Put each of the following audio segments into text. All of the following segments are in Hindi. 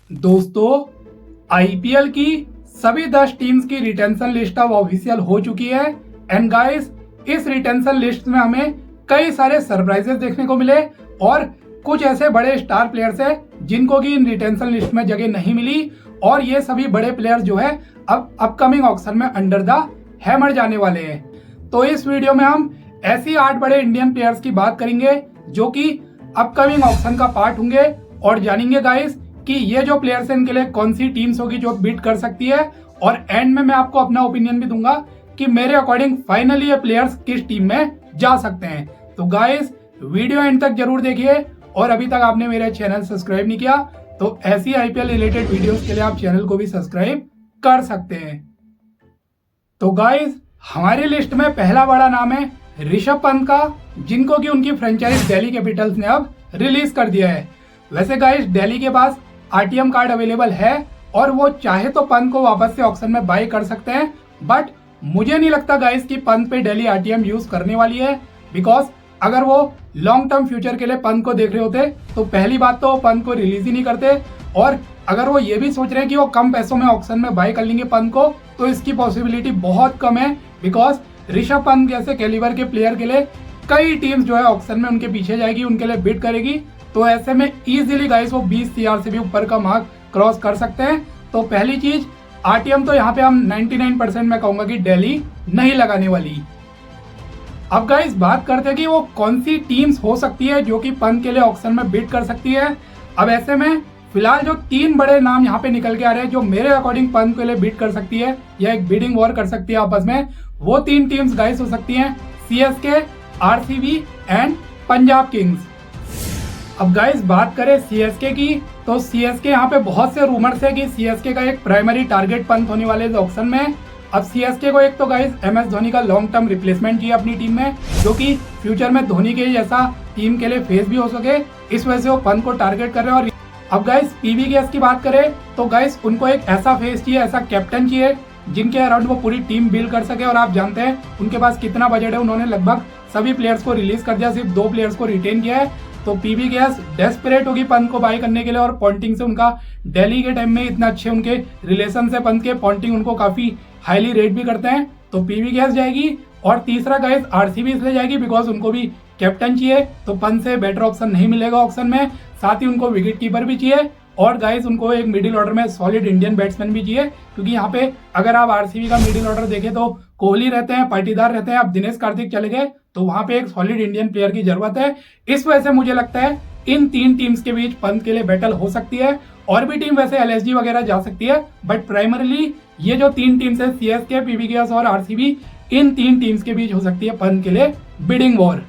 दोस्तों, आईपीएल की सभी 10 टीम्स की रिटेंशन लिस्ट अब ऑफिशियल हो चुकी है। एंड गाइस, इस रिटेंशन लिस्ट में हमें कई सारे सरप्राइजेस देखने को मिले और कुछ ऐसे बड़े स्टार प्लेयर्स हैं जिनको की इन रिटेंशन लिस्ट में जगह नहीं मिली। और ये सभी बड़े प्लेयर्स जो है अब अपकमिंग ऑक्शन में अंडर द हैमर जाने वाले हैं। तो इस वीडियो में हम ऐसी 8 बड़े इंडियन प्लेयर्स की बात करेंगे जो कि अपकमिंग ऑक्शन का पार्ट होंगे और जानेंगे गाइस कि ये जो प्लेयर्स हैं इनके लिए कौन सी टीम्स होगी जो बीट कर सकती है। और एंड में मैं आपको अपना ओपिनियन भी दूंगा कि मेरे अकॉर्डिंग फाइनली ये प्लेयर्स किस टीम में जा सकते हैं। तो गाइस, वीडियो एंड तक जरूर देखिए और अभी तक आपने मेरा चैनल सब्सक्राइब नहीं किया तो ऐसी आईपीएल रिलेटेड वीडियोस के लिए आप चैनल को भी सब्सक्राइब कर सकते हैं। तो गाइस, हमारी लिस्ट में पहला बड़ा नाम है ऋषभ पंत का, जिनको कि उनकी फ्रेंचाइज दिल्ली कैपिटल्स ने अब रिलीज कर दिया है। वैसे गाइस, दिल्ली के पास आरटीएम कार्ड अवेलेबल है और वो चाहे तो पंत को वापस से ऑक्शन में बाय कर सकते हैं, बट मुझे नहीं लगता गाइस कि पंत पे दिल्ली आरटीएम यूज करने वाली है। बिकॉज अगर वो लॉन्ग टर्म फ्यूचर के लिए पंत को देख रहे होते तो पहली बात तो पंत को रिलीज ही नहीं करते, और अगर वो ये भी सोच रहे हैं कि वो कम पैसों में ऑक्शन में बाय कर लेंगे पंत को, तो इसकी पॉसिबिलिटी बहुत कम है। बिकॉज ऋषभ पंत जैसे कैलिबर के प्लेयर के लिए कई टीम्स जो है ऑक्शन में उनके पीछे जाएगी, उनके लिए बिड करेगी। तो ऐसे में इजीली गाइस वो 20 सीआर से भी ऊपर का मार्क क्रॉस कर सकते हैं। तो पहली चीज, आरटीएम तो यहाँ पे हम 99% में कहूंगा कि दिल्ली नहीं लगाने वाली। अब गाइस, बात करते हैं कि वो कौन सी टीम्स हो सकती है जो कि पंत के लिए ऑक्शन में बिड कर सकती है। अब ऐसे में फिलहाल जो 3 बड़े नाम यहाँ पे निकल के आ रहे हैं जो मेरे अकॉर्डिंग पंत के लिए बिड कर सकती है या एक बिडिंग वॉर कर सकती है आपस में, वो 3 टीम्स गाइस हो सकती हैं CSK, RCB and Punjab Kings. अब गाइस, बात करें सीएसके की, तो सीएसके यहाँ पे बहुत से रूमर्स है कि सीएसके का एक प्राइमरी टारगेट पंत होने वाले ऑक्शन में। अब सीएसके को एक तो गाइस एमएस धोनी का लॉन्ग टर्म रिप्लेसमेंट चाहिए अपनी टीम में, जो कि फ्यूचर में धोनी के जैसा टीम के लिए फेस भी हो सके, इस वजह से वो पंत को टारगेट कर रहे हैं। और अब गाइस, पीवी गैस की बात करें तो गाइस उनको एक ऐसा फेस चाहिए, ऐसा कैप्टन चाहिए जिनके अराउंड वो पूरी टीम बिल्ड कर सके। और आप जानते हैं उनके पास कितना बजट है, उन्होंने लगभग सभी प्लेयर्स को रिलीज कर दिया, सिर्फ 2 प्लेयर्स को रिटेन किया है। तो पीवी गैस डेस्परेट होगी पंत को बाय करने के लिए, और पॉइंटिंग से उनका दिल्ली के टाइम में इतना अच्छे उनके रिलेशन से पंत के, पॉइंटिंग उनको काफी हाईली रेट भी करते हैं। तो पीवी गैस जाएगी। और तीसरा गाइस, आरसीबी इसलिए जाएगी बिकॉज उनको भी कैप्टन चाहिए, तो पंत से बेटर ऑप्शन नहीं मिलेगा ऑप्शन में। साथ ही उनको विकेट कीपर भी चाहिए और गाइस उनको एक मिडिल ऑर्डर में सॉलिड इंडियन बैट्समैन भी चाहिए, क्योंकि यहाँ पे अगर आप आरसीबी का मिडिल ऑर्डर देखें तो कोहली रहते हैं, पाटीदार रहते हैं, अब दिनेश कार्तिक चले गए, तो वहां पे एक सॉलिड इंडियन प्लेयर की जरूरत है। इस वजह से मुझे लगता है इन 3 टीम्स के बीच पंत के लिए बैटल हो सकती है। और भी टीम वैसे एलएसजी वगैरह जा सकती है, बट प्राइमरली ये जो 3 टीम्स है सीएसके, पीवी गैस और आरसीबी, इन 3 टीम्स के बीच हो सकती है पंत के लिए बिडिंग वॉर।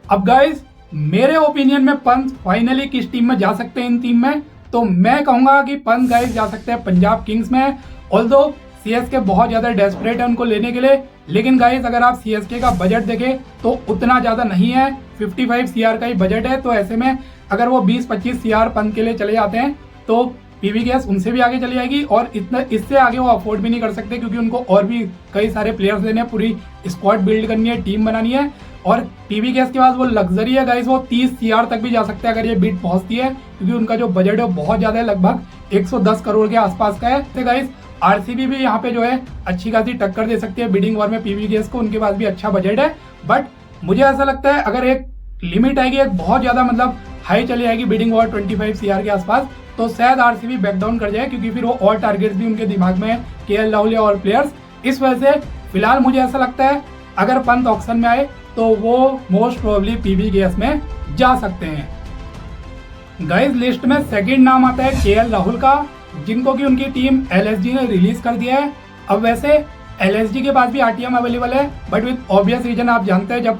अब गाइस, मेरे ओपिनियन में पंत फाइनली किस टीम में जा सकते हैं इन टीम में, तो मैं कहूंगा कि पंत गाइस जा सकते हैं पंजाब किंग्स में। ऑल्दो सीएसके बहुत ज्यादा डेस्परेट है उनको लेने के लिए, लेकिन गाइस अगर आप सीएसके का बजट देखें तो उतना ज्यादा नहीं है, 55 सीआर का ही बजट है। तो ऐसे में अगर वो 20-25 सीआर पंत के लिए चले जाते हैं तो पीवी गैस उनसे भी आगे चली जाएगी, और इतना इससे आगे वो अफोर्ड भी नहीं कर सकते, क्योंकि उनको और भी कई सारे प्लेयर्स लेने हैं, पूरी स्क्वाड बिल्ड करनी है, टीम बनानी है। और पीवी गैस के पास वो लग्जरी है गाइस, वो 30 सीआर तक भी जा सकते हैं अगर ये बिड पहुंचती है, क्योंकि उनका जो बजट है वो बहुत ज्यादा है, लगभग 110 करोड़ के आसपास का है। तो गाइस, आरसीबी भी यहाँ पे जो है अच्छी खासी टक्कर दे सकती है बिडिंग वॉर में पीवी गैस को, उनके पास भी अच्छा बजट है। बट मुझे ऐसा लगता है अगर एक लिमिट आएगी, एक बहुत ज्यादा मतलब हाई चली जाएगी बिडिंग वॉर 25 सीआर के आसपास, तो शायद आरसीबी बैकडाउन कर जाए, क्योंकि फिर वो और टारगेट्स भी उनके दिमाग में है, केएल राहुल या और प्लेयर्स। इस वजह से फिलहाल मुझे ऐसा लगता है अगर पंत ऑक्शन में आए तो वो मोस्ट प्रोबेबली पीवी गैस में जा सकते हैं। गाइस, लिस्ट में सेकंड नाम आता है केएल राहुल का, जिनको कि उनकी टीम एलएसजी ने रिलीज कर दिया है। अब वैसे एलएसजी के पास भी आरटीएम अवेलेबल है, बट विद ऑब्वियस रीजन, आप जानते हैं जब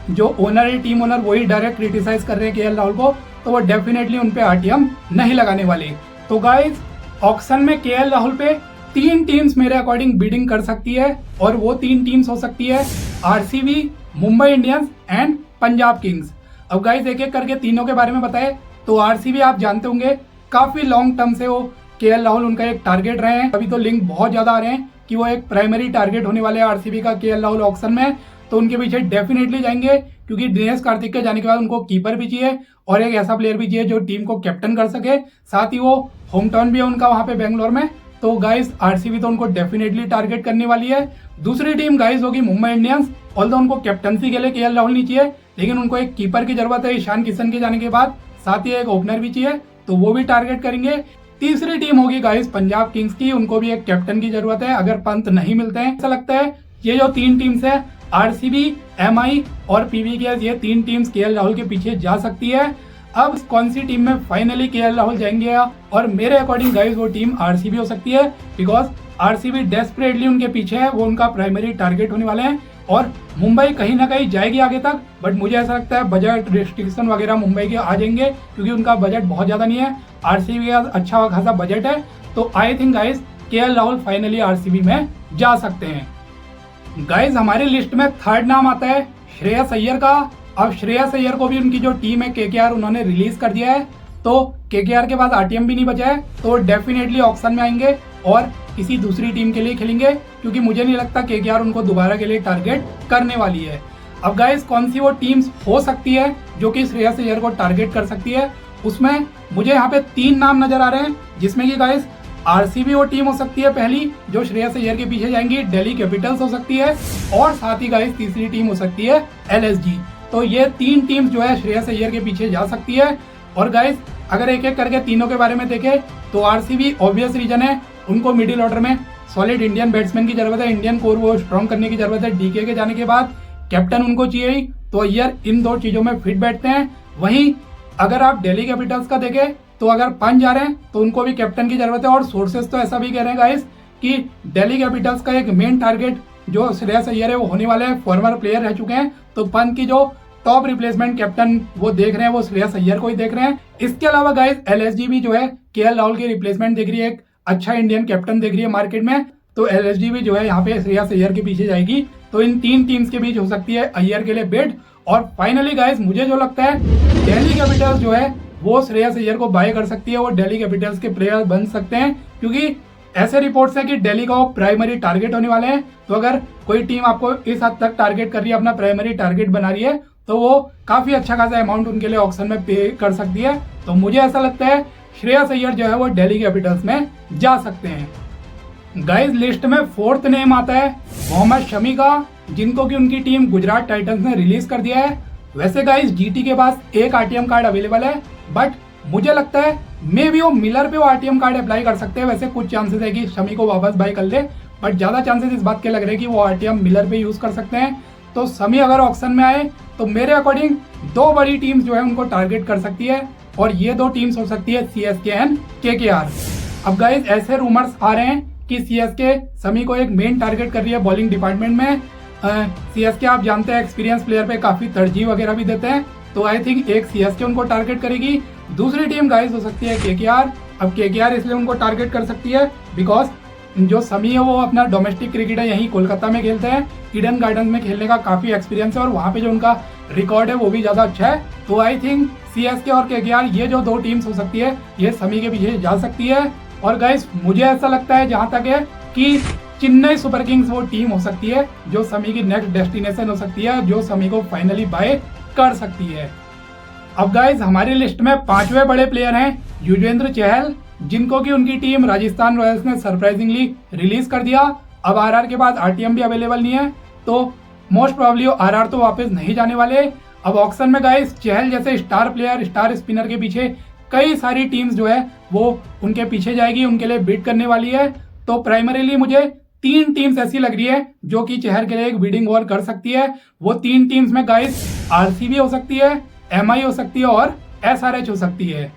जो ओनर है, टीम ओनर, वही डायरेक्ट क्रिटिसाइज कर रहे हैं केएल राहुल को, तो वो डेफिनेटली उन पे आरटीएम नहीं लगाने वाले। तो गाइस, ऑक्शन में केएल राहुल पे 3 टीम्स मेरे अकॉर्डिंग बिडिंग कर सकती है, और वो 3 टीम्स हो सकती है RCB, Mumbai Indians and Punjab Kings. अब गाइस, एक एक करके तीनों के बारे में बताए तो आरसीबी आप जानते होंगे काफी लॉन्ग टर्म से वो केएल राहुल उनका एक टारगेट रहे हैं। अभी तो लिंक बहुत ज्यादा आ रहे हैं कि वो एक प्राइमरी टारगेट होने वाले हैं आरसीबी का केएल राहुल ऑक्शन में, तो उनके पीछे डेफिनेटली जाएंगे, क्योंकि दिनेश कार्तिक के जाने के बाद उनको कीपर भी चाहिए और एक ऐसा प्लेयर भी चाहिए जो टीम को कैप्टन कर सके, साथ ही वो होम टाउन भी है उनका वहां पे बेंगलोर में। तो गाइस आरसीबी तो उनको डेफिनेटली टारगेट करने वाली है। दूसरी टीम गाइस होगी मुंबई इंडियंस। ऑल्दो उनको कैप्टनसी के लिए केएल राहुल नहीं चाहिए, लेकिन उनको एक कीपर की जरूरत है ईशान किशन के जाने के बाद, साथ ही एक ओपनर भी चाहिए, तो वो भी टारगेट करेंगे। तीसरी टीम होगी गाइस पंजाब किंग्स की। उनको भी एक कैप्टन की जरूरत है अगर पंत नहीं मिलते हैं। ऐसा लगता है ये जो तीन टीम्स है आरसीबी, एमआई और पीवीकेएस, ये तीन टीम्स केएल राहुल के पीछे जा सकती है। अब कौन सी टीम में फाइनली केएल राहुल जाएंगे, और मेरे अकॉर्डिंग गाइस वो टीम आरसीबी हो सकती है, बिकॉज आरसीबी डेस्परेटली उनके पीछे है, वो उनका प्राइमरी टारगेट होने वाले हैं। और मुंबई कहीं ना कहीं जाएगी आगे तक, बट मुझे ऐसा लगता है बजट रिस्ट्रिक्शन वगैरह मुंबई के आ जाएंगे, क्योंकि उनका बजट बहुत ज्यादा नहीं है। आरसीबी का अच्छा खासा बजट है, तो I think guys KL Rahul finally RCB में जा सकते हैं। गाइस हमारी लिस्ट में थर्ड नाम आता है श्रेयस अय्यर का। अब श्रेयस अय्यर को भी उनकी जो टीम है केकेआर उन्होंने रिलीज कर दिया है, तो केकेआर के पास आरटीएम भी नहीं बचा है, तो डेफिनेटली ऑक्शन में आएंगे और किसी दूसरी टीम के लिए खेलेंगे, क्योंकि मुझे नहीं लगता केकेआर उनको दोबारा के लिए टारगेट करने वाली है। अब गाइस कौन सी वो टीम्स हो सकती है जो कि श्रेयस अय्यर को टारगेट कर सकती है, उसमें मुझे यहाँ पे तीन नाम नजर आ रहे हैं, जिसमें कि गाइस आरसीबी वो टीम हो सकती है पहली जो श्रेयस अय्यर के पीछे जाएंगी, दिल्ली कैपिटल्स हो सकती है, और साथ ही गाइस तीसरी टीम हो सकती है एलएसजी। तो ये तीन टीम्स जो है श्रेयस अय्यर के पीछे जा सकती है। और गाइस अगर एक एक करके तीनों के बारे में देखें तो आरसीबी ऑब्वियस रीजन है, उनको मिडिल ऑर्डर में सॉलिड इंडियन बैट्समैन की जरूरत है, इंडियन कोर वो स्ट्रॉन्ग करने की जरूरत है। डीके के जाने के बाद कैप्टन उनको चाहिए ही, तो अय्यर इन दो चीजों में फिट बैठते हैं। वहीं अगर आप दिल्ली कैपिटल्स का देखें तो अगर पंच जा रहे हैं तो उनको भी कैप्टन की जरूरत है, और सोर्सेस तो ऐसा भी कह रहे हैं गाइस कि दिल्ली कैपिटल्स का एक मेन टारगेट जो श्रेयस अय्यर है वो होने वाले हैं, फॉर्मर प्लेयर रह चुके हैं, तो पंत की जो टॉप रिप्लेसमेंट कैप्टन वो देख रहे हैं वो श्रेयस अय्यर को ही देख रहे हैं। इसके अलावा गाइस एलएसजी भी जो है केएल राहुल की रिप्लेसमेंट देख रही है, एक अच्छा इंडियन कैप्टन देख रही है मार्केट में, तो एलएसजी भी जो है यहाँ पे श्रेयस अय्यर के पीछे जाएगी। तो इन तीन टीम्स के बीच हो सकती है अय्यर के लिए बिड। और फाइनली गाइस मुझे जो लगता है दिल्ली कैपिटल्स जो है वो श्रेयस अय्यर को बाय कर सकती है, वो दिल्ली कैपिटल्स के प्लेयर बन सकते हैं, क्योंकि ऐसे रिपोर्ट्स है कि दिल्ली का वो प्राइमरी टारगेट होने वाले हैं। तो अगर कोई टीम आपको इस हद तक टारगेट कर रही है, अपना प्राइमरी टारगेट बना रही है, तो वो काफी अच्छा खासा अमाउंट उनके लिए ऑक्शन में पे कर सकती है। तो मुझे ऐसा लगता है श्रेयस अय्यर जो है वो दिल्ली कैपिटल्स में जा सकते हैं। गाइस लिस्ट में फोर्थ नेम आता है मोहम्मद शमी का, जिनको कि उनकी टीम गुजरात टाइटंस ने रिलीज कर दिया है। वैसे गाइस जीटी के पास एक आरटीएम कार्ड अवेलेबल है, बट मुझे लगता है मे भी वो मिलर पे वो आरटीएम कार्ड अप्लाई कर सकते हैं। वैसे कुछ चांसेस है कि शमी को वापस बाय कर ले, बट ज्यादा चांसेस इस बात के लग रहे हैं कि वो आरटीएम मिलर पे यूज कर सकते हैं। तो शमी अगर ऑक्शन में आए तो मेरे अकॉर्डिंग दो बड़ी टीम्स जो है उनको टारगेट कर सकती है, और ये दो टीम्स हो सकती है सीएसके एंड केकेआर। अब गाइस ऐसे रूमर्स आ रहे हैं कि सीएसके शमी को एक मेन टारगेट कर रही है बॉलिंग डिपार्टमेंट में। सीएसके आप जानते हैं एक्सपीरियंस प्लेयर पे काफी तरजीह वगैरह भी देते हैं, तो आई थिंक एक सीएसके उनको टारगेट करेगी। दूसरी टीम गाइस हो सकती है केकेआर। अब केकेआर इसलिए उनको टारगेट कर सकती है बिकॉज जो शमी है वो अपना डोमेस्टिक क्रिकेट है यहीं कोलकाता में खेलते हैं, ईडन गार्डन में खेलने का काफी एक्सपीरियंस है, और वहाँ पे जो उनका रिकॉर्ड है वो भी ज्यादा अच्छा है। तो आई थिंक सीएसके और केकेआर ये जो दो टीम्स हो सकती है ये शमी के पीछे जा सकती है। और गाइस मुझे ऐसा लगता है जहां तक है कि चेन्नई सुपर किंग्स वो टीम हो सकती है जो शमी की नेक्स्ट डेस्टिनेशन हो सकती है, जो शमी को फाइनली बाय कर सकती है। अब गाइस हमारी लिस्ट में पांचवें बड़े प्लेयर हैं युजवेंद्र चहल, जिनको कि उनकी टीम राजस्थान रॉयल्स ने सरप्राइजिंगली रिलीज कर दिया। अब आरआर के बाद आरटीएम भी अवेलेबल नहीं है, तो मोस्ट प्रोबेबली आरआर तो वापस नहीं जाने वाले। अब ऑक्शन में गाइस चहल जैसे स्टार प्लेयर, स्टार स्पिनर के पीछे कई सारी टीम्स जो है वो उनके पीछे जाएगी, उनके लिए बिड करने वाली है। तो प्राइमरीली मुझे तीन टीम्स ऐसी लग रही है जो कि चहल के लिए एक बिडिंग वॉर कर सकती है। वो तीन टीम्स में गाइस आरसीबी हो सकती है, एमआई हो सकती है और एसआरएच हो सकती है।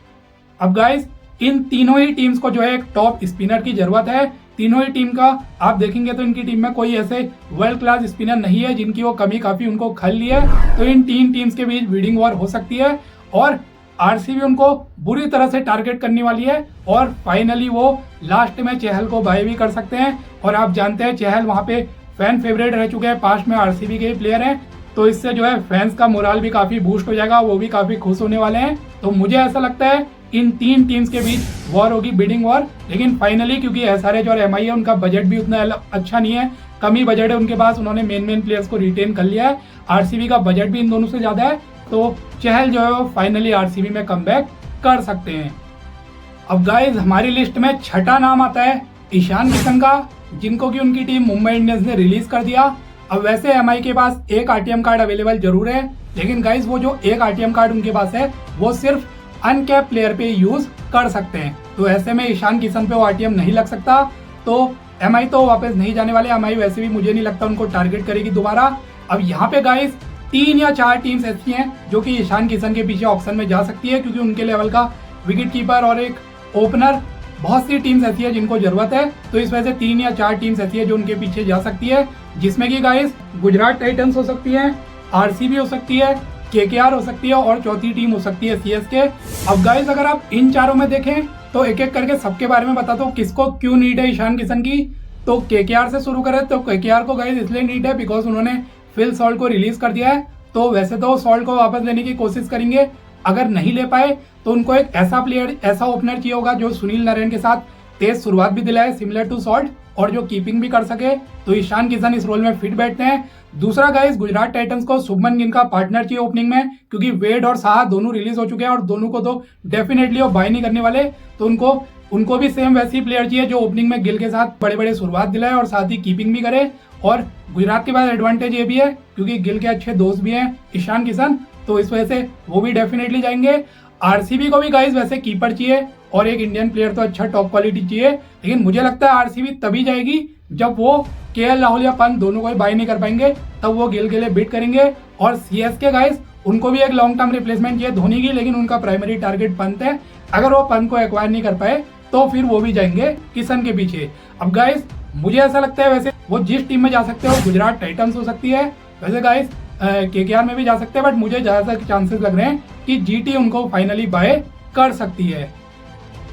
अब गाइस इन तीनों ही टीम्स को जो है एक टॉप स्पिनर की जरूरत है। तीनों ही टीम का आप देखेंगे तो इनकी टीम में कोई ऐसे वर्ल्ड क्लास स्पिनर नहीं है जिनकी वो कमी काफी उनको खल ली है। तो इन तीन टीम्स के बीच बिडिंग वॉर हो सकती है, और आरसीबी उनको बुरी तरह से टारगेट करने वाली है, और फाइनली वो लास्ट में चहल को बाय भी कर सकते हैं। और आप जानते हैं चहल वहां पे फैन फेवरेट रह चुके हैं, पास्ट में आरसीबी के ही प्लेयर हैं, तो इससे जो है फैंस का मोराल भी काफी बूस्ट हो जाएगा, वो भी काफी खुश होने वाले हैं। तो मुझे ऐसा लगता है इन तीन टीम्स के बीच वॉर होगी, बिडिंग वॉर। लेकिन फाइनली क्योंकि एसआरएच और एमआई है उनका बजट भी उतना अच्छा नहीं है, कम ही बजट है उनके पास, उन्होंने मेन प्लेयर्स को रिटेन कर लिया है। आरसीबी का बजट भी इन दोनों से ज्यादा है, तो चहल जो है वो फाइनली आरसीबी में कमबैक कर सकते हैं। अब गाइज हमारी लिस्ट में छठा नाम आता है ईशान किशन का, जिनको कि उनकी टीम मुंबई इंडियंस ने रिलीज कर दिया। अब वैसे एमआई के पास एक आरटीएम कार्ड अवेलेबल जरूर है, लेकिन गाइज वो जो एक आरटीएम कार्ड उनके पास है वो सिर्फ अनकैप प्लेयर पे यूज कर सकते हैं। तो ऐसे में ईशान किशन पे वो आरटीएम नहीं लग सकता, तो एमआई तो वापस नहीं जाने वाले। एमआई वैसे भी मुझे नहीं लगता उनको टारगेट करेगी दोबारा। अब यहाँ पे गाइज 3 या 4 टीम्स ऐसी हैं जो कि ईशान किशन के पीछे ऑक्शन में जा सकती है, क्योंकि उनके लेवल का विकेट कीपर और एक ओपनर बहुत सी टीम्स ऐसी है जिनको जरूरत है। तो इस वजह से 3 या 4 टीम्स ऐसी है जो उनके पीछे जा सकती है, जिसमें कि गाइस गुजरात टाइटंस हो सकती है, आरसीबी हो सकती है, केकेआर हो सकती है और चौथी टीम हो सकती है सीएसके। अब गाइस अगर आप इन चारों में देखें तो एक एक करके सबके बारे में बताता हूँ किसको क्यों नीड है ईशान किशन की। तो केकेआर से शुरू करें तो केकेआर को गाइस इसलिए नीड है बिकॉज उन्होंने फिल सॉल्ट को रिलीज कर दिया है। तो वैसे तो सॉल्ट को वापस लेने की कोशिश करेंगे, अगर नहीं ले पाए तो उनको एक ऐसा प्लेयर, ऐसा ओपनर चाहिए होगा जो सुनील नारायण के साथ तेज शुरुआत भी दिलाए सिमिलर टू सॉल्ट, और जो कीपिंग भी कर सके। तो ईशान किशन इस रोल में फिट बैठते हैं। दूसरा गाइस गुजरात टाइटंस को शुभमन गिल का पार्टनर चाहिए ओपनिंग में, क्योंकि वेड और साहा दोनों रिलीज हो चुके हैं और दोनों को तो डेफिनेटली वो बाय नहीं करने वाले। तो उनको भी सेम वैसी प्लेयर चाहिए जो ओपनिंग में गिल के साथ बड़े बड़े शुरुआत दिलाए और साथ ही कीपिंग भी करे। और गुजरात के पास एडवांटेज ये भी है क्योंकि गिल के अच्छे दोस्त भी हैं ईशान किशन, तो इस वजह से वो भी डेफिनेटली जाएंगे। आरसीबी को भी गाइस वैसे कीपर चाहिए और एक इंडियन प्लेयर तो अच्छा टॉप क्वालिटी चाहिए, लेकिन मुझे लगता है आरसीबी तभी जाएगी जब वो केएल राहुल या पंत दोनों को बाय नहीं कर पाएंगे, तब वो गिल के लिए बिड करेंगे। और सीएसके गाइस उनको भी एक लॉन्ग टर्म रिप्लेसमेंट चाहिए धोनी की, लेकिन उनका प्राइमरी टारगेट पंत है। अगर वो पंत को एक्वायर नहीं कर पाए तो फिर वो भी जाएंगे किशन के पीछे। अब गाइस मुझे ऐसा लगता है वैसे वो जिस टीम में जा सकते हैं वो गुजरात टाइटंस हो सकती है, वैसे गाइस केकेआर में भी जा सकते हैं, बट मुझे ज्यादातर चांसेस लग रहे हैं कि जीटी उनको फाइनली बाय कर सकती है।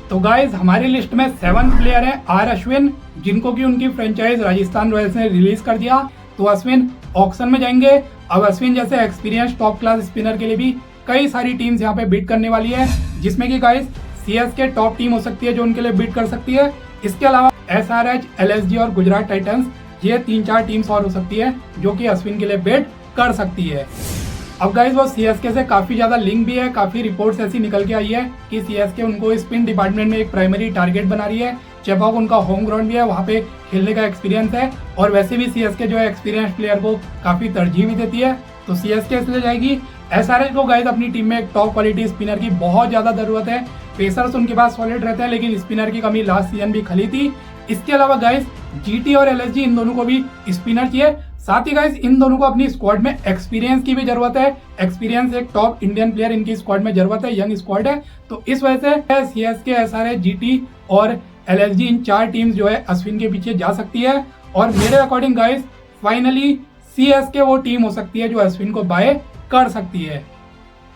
तो गाइस हमारी लिस्ट में 7 प्लेयर हैं आर अश्विन, जिनको कि उनकी फ्रेंचाइज राजस्थान रॉयल्स ने रिलीज कर दिया। तो अश्विन ऑक्शन में जाएंगे। अब अश्विन जैसे एक्सपीरियंस टॉप क्लास स्पिनर के लिए भी कई सारी टीम्स यहाँ पे बिड करने वाली है, जिसमें कि गाइस सीएसके टॉप टीम हो सकती है जो उनके लिए बिड कर सकती है। इसके अलावा एसआरएच, एलएसजी और गुजरात टाइटंस, ये 3-4 टीम्स और हो सकती है जो कि अश्विन के लिए बिड कर सकती है। अब गाइस वो सीएसके से काफी ज्यादा लिंक भी है, काफी रिपोर्ट्स ऐसी निकल के आई है कि सीएसके उनको स्पिन डिपार्टमेंट में एक प्राइमरी टारगेट बना रही है। चेपॉक उनका होम ग्राउंड भी है, वहाँ पे खेलने का एक्सपीरियंस है, और वैसे भी सीएसके जो है एक्सपीरियंस प्लेयर को काफी तरजीह भी देती है, तो सीएसके इसलिए जाएगी। एसआरएच को गाइस अपनी टीम में एक टॉप क्वालिटी स्पिनर की बहुत ज्यादा जरूरत है। पेसर्स उनके पास सॉलिड रहते हैं, लेकिन स्पिनर की कमी लास्ट सीजन भी खली थी। इसके अलावा गाइस जीटी और एलएसजी इन दोनों को भी स्पिनर चाहिए। साथ ही गाइस इन दोनों को अपनी स्क्वाड में एक्सपीरियंस की भी जरूरत है। एक्सपीरियंस एक टॉप इंडियन प्लेयर इनकी स्क्वाड में जरूरत है, यंग स्क्वाड है, तो इस वजह से सीएसके, एसआरएच, जीटी और एलएसजी इन 4 टीम्स जो है अश्विन के पीछे जा सकती है। और मेरे अकॉर्डिंग गाइस फाइनली सीएसके वो टीम हो सकती है जो अश्विन को बाय कर सकती है।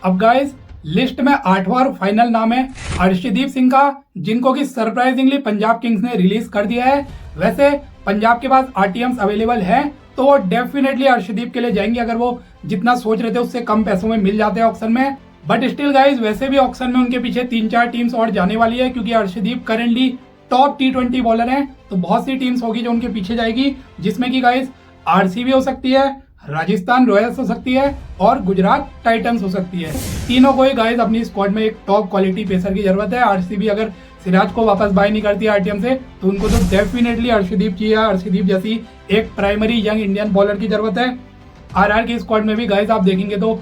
अब गाइस लिस्ट में 8वां और फाइनल नाम है अर्शदीप सिंह का, जिनको कि सरप्राइजिंगली पंजाब किंग्स ने रिलीज कर दिया है। वैसे पंजाब के पास आरटीएम्स अवेलेबल हैं, तो वो डेफिनेटली अर्शदीप के लिए जाएंगे अगर वो जितना सोच रहे थे उससे कम पैसों में मिल जाते हैं ऑक्शन में। बट स्टिल गाइस वैसे भी ऑक्शन में उनके पीछे 3-4 टीम्स और जाने वाली है, क्योंकि Arshdeep currently top T20 bowler हैं, तो बहुत सी टीम्स होगी जो उनके पीछे जाएगी, जिसमें कि गाइस आरसीबी हो सकती है, राजस्थान रॉयल्स हो सकती है और गुजरात टाइटंस हो सकती है। तीनों को ही गाइस अपनी स्क्वाड में एक टॉप क्वालिटी पेसर की जरूरत है। आरसीबी अगर सिराज को वापस बाय नहीं करती आरटीएम से, तो उनको तो डेफिनेटली अर्शदीप चाहिए। अर्शदीप जैसी एक प्राइमरी यंग इंडियन बॉलर की जरूरत है। आरआर की स्क्वाड में भी गाइस आप देखेंगे तो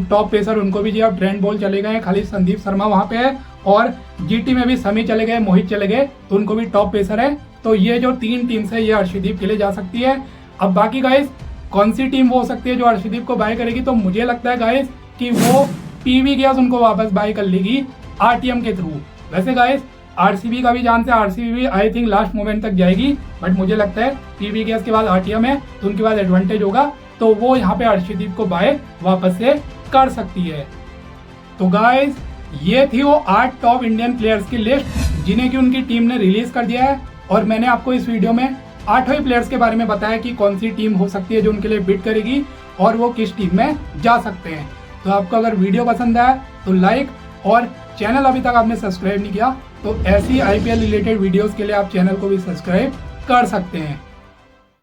टॉप पेसर उनको भी चाहिए। अब ट्रेंट बॉल चले गए, खाली संदीप शर्मा वहां पे है, और जीटी में भी समी चले गए, मोहित चले गए, तो उनको भी टॉप पेसर है। तो ये जो 3 टीम्स है ये अर्शदीप के लिए जा सकती है। अब बाकी गाइस कौन सी टीम वो हो सकती है जो अर्शदीप को बाय करेगी, तो मुझे लगता है गाइस कि वो पीवी गैस उनको वापस बाय कर लेगी आरटीएम के थ्रू। वैसे गाइस आरसीबी का भी चांस है, आरसीबी भी आई थिंक लास्ट मोमेंट तक जाएगी, बट मुझे लगता है पीवी गैस के बाद आरटीएम है तो उनके पास एडवांटेज होगा, तो वो यहाँ पे अर्शदीप को बाय वापस से कर सकती है। तो गाइस ये थी वो 8 टॉप इंडियन प्लेयर्स की लिस्ट जिन्हें की उनकी टीम ने रिलीज कर दिया है, और मैंने आपको इस वीडियो में 8 ही प्लेयर्स के बारे में बताया कि कौन सी टीम हो सकती है जो उनके लिए बिड करेगी और वो किस टीम में जा सकते हैं। तो आपको अगर वीडियो पसंद आया तो लाइक, और चैनल अभी तक आपने सब्सक्राइब नहीं किया तो ऐसी आईपीएल रिलेटेड वीडियोस के लिए आप चैनल को भी सब्सक्राइब कर सकते हैं।